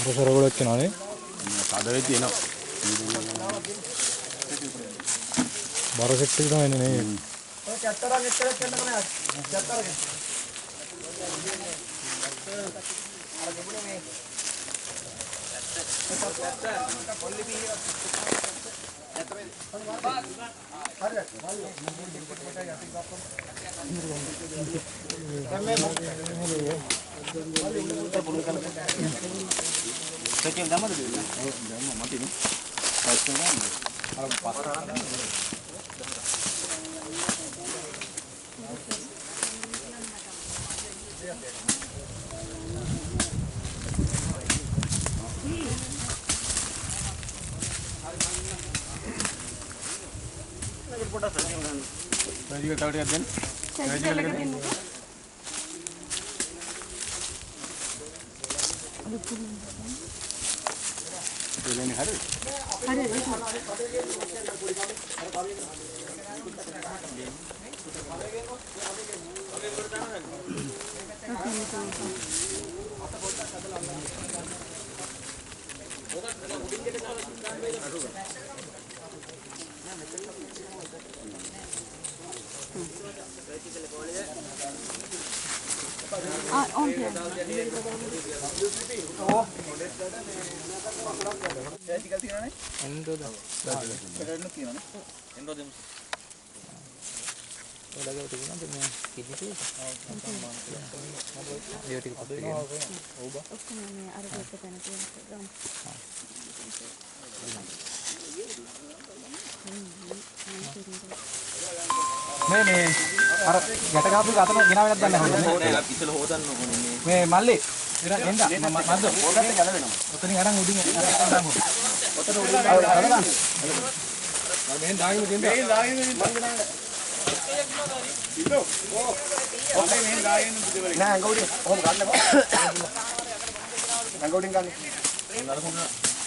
සරවල එක්කනනේ කඩවේ තියෙනවා බර සෙට් එක තමයි එන්නේ නේ ඔය චත්තරක් එක්කලා කියන්න කම චත්තරක අර තිබුණේ මේ පොල්ලි බී මේ අර ගැට ගාපු එක අතන ගෙනාවෙන්නත් දන්නේ නැහැ. ඉතල හොදන්න ඕනේ මේ මල්ලි එන්න මද්ද පොඩ්ඩක් ගැලවෙනවා. ඔතනින් අරන් උඩින් දාමු. ඔතන උඩින් දාලා. මෙහෙන් දාගෙන දෙන්න. මෙහෙන් දාගෙන දෙන්න. ඉතෝ. ඔතන මෙහෙන් දාගෙන බුදවල. නෑ අඟ උඩින් කොහොම ගන්නකො අඟ උඩින් ගන්න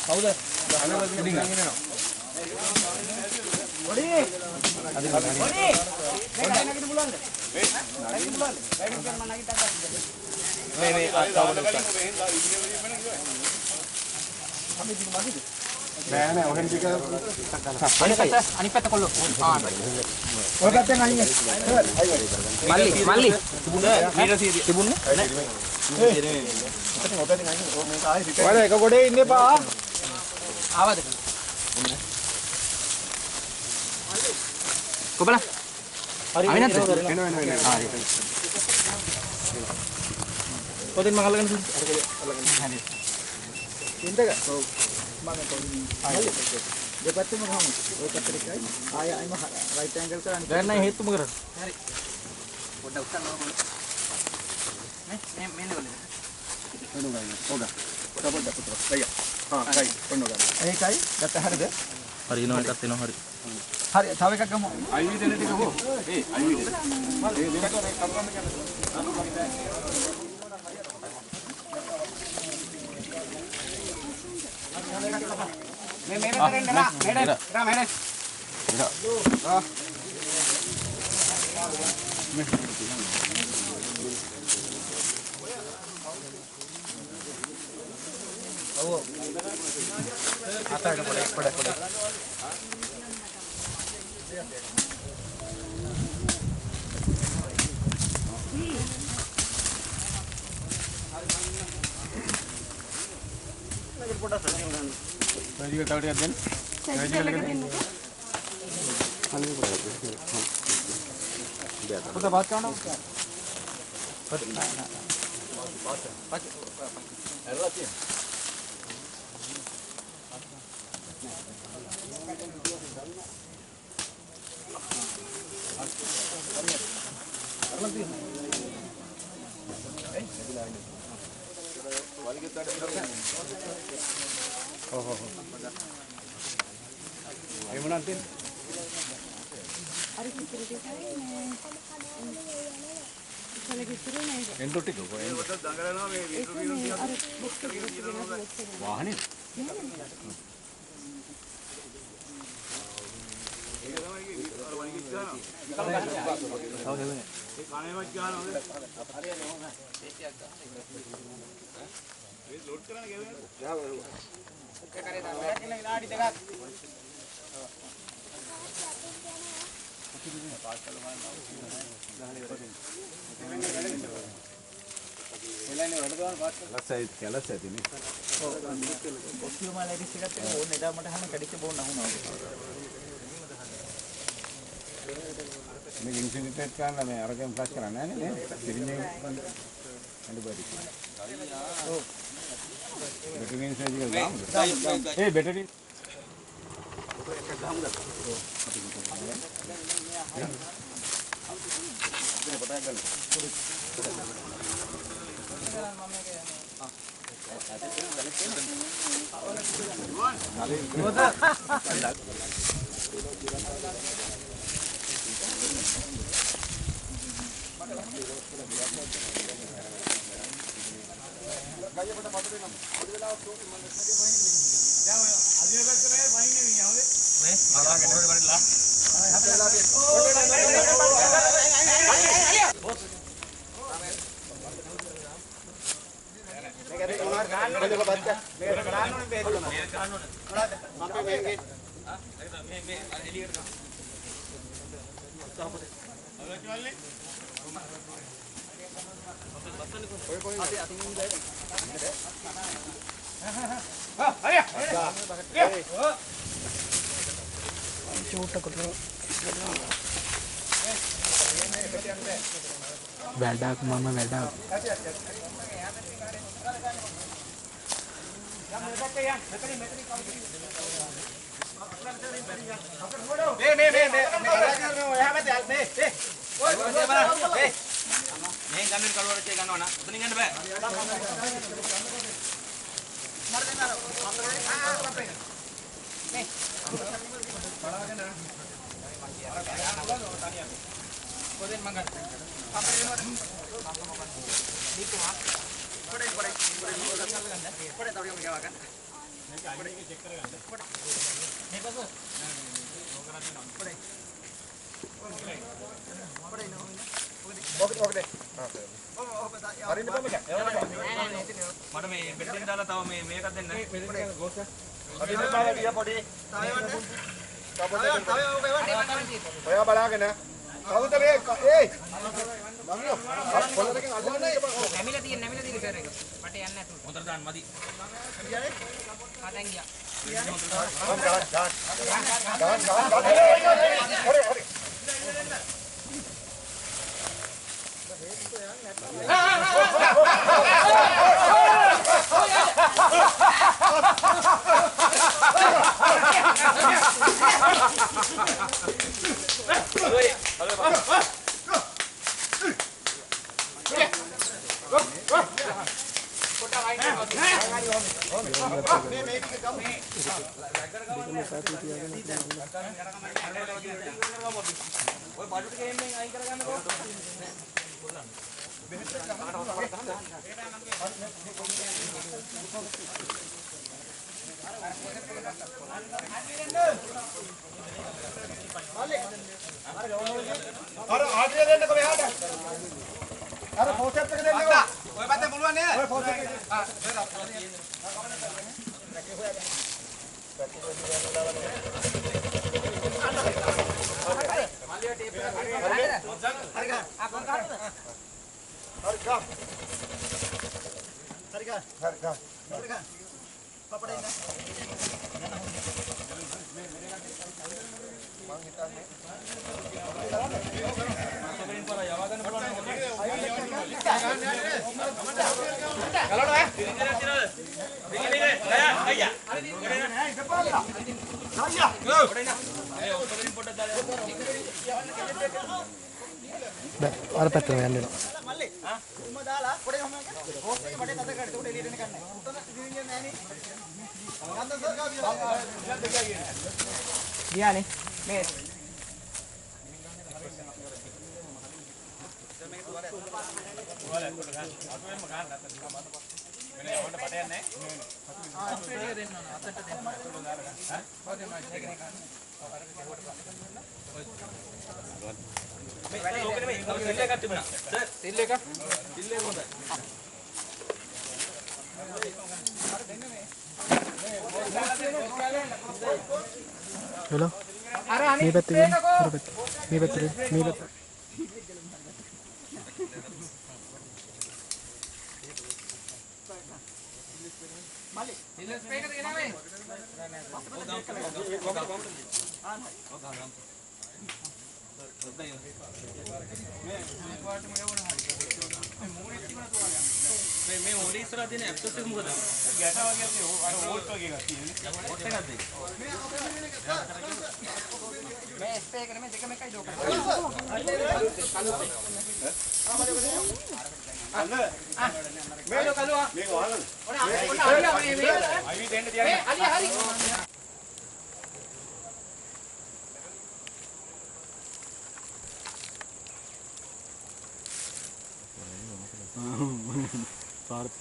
කවුද? අඟ උඩින් ගන්නවා. පොඩි පොඩි මේ නැගිට පුළුවන්ද? නැගිට පුළුවන්ද? නැගිට ගන්න මම නැගිටක් ගන්න. මේ අස්සවල නෑ නෑ ඔහෙන් ටික අනිත් පැත්ත කොල්ලෝ. ඔය පැත්තෙන් අයින් මල්ලි තිබුණේ ඔය එක ගොඩේ ඉන්න එපා ආවද? කොබලා හරි නැද්ද? එනවා හරි පොතෙන් මම අල්ලගෙන හරි. ඉන්නක ඔව් මම කොහොමද දෙපැත්තම ගහමු ඔය පැත්තට එකයි ආයෙම රයිට් ඇන්ගල් කරන්න දැන් නෑ හේතුම කරා. හරි පොඩ්ඩක් උස්සන්න ඕන නේ මේ නෙවල ඔන්න ගන්න ඔග පොඩ්ඩක් පුතේ අයියා හා ගයි ඔන්න ගන්න ඒකයි ගත්ත හරිද හරි එනවා එකක් එනවා හරි හරි තව එකක් ගමු අයිවි දෙන ටික හො ඒ අයිවි දෙන මල් ඒ දෙකට මේ කරුවන්න කියන්නේ මේ මෙතන නා මෙහෙ අතට පොඩ වැඩි තව ටිකක් දෙන්න. පොත පාත් කරනවා. මේක ඉන්සිනේට් කරන්න මේ අරගෙන ෆ්ලෂ් කරන්නේ නැහැ නේද? සිරින්ජෙන් අඬබරි. ඔව්. බැටරි ඉන්සිනේට් එක දාමුද? ඒ බැටරි එකක් දාමුද? ඔව්. අපි පොතක් ගන්න. වැඩක් මම වැඩක් මට මේ බෙටෙන් දාලා තව මේකක් දෙන්න. ඔයා බලාගෙන කවුද මේ ඒ මම්මියෝ පොළොරකින් අල්ලන්නේ නැමිලා තියෙන පෙර එක. මට යන්න නැතුව. හොඳට දාන්න මදි. කියන්නේ? ආතෙන් ගියා. අර ආඩිය දෙන්නකො මෙහාට. අර පොසෙට් එක දෙන්නකො. ඔය පැත්තේ පුළුවන් නේද? ඔය පොසෙට් එක. යවා ගන්න පුළුවන්. අර පැත්තම යන්න එනවා. ගියානේ මේ hello මේ පැත්තේ ගියන් අර පැත්තේ මේ පැත්තේ මේ පැත්තේ ස්පේක දෙනවා මේ මේ මොලේ ඉස්සරහ තියෙන ඇප්සස් එක මොකද? ගැට වගේ අර වෝල්ට් වගේ එකක් තියෙන්නේ. වෝල්ට් එකක්ද ඒක? මේ ස්පේක නෙමෙයි දෙකම එකයි ඩෝක. මේක කලුවා. මේක වහගන්න. ඔන්න අලියා මේ අයිවි දෙන්න තියන්නේ. මේ අලියා හරි.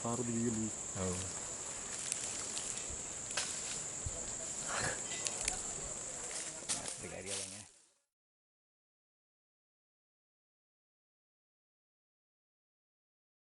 පාර දිවිලි. ඔව්.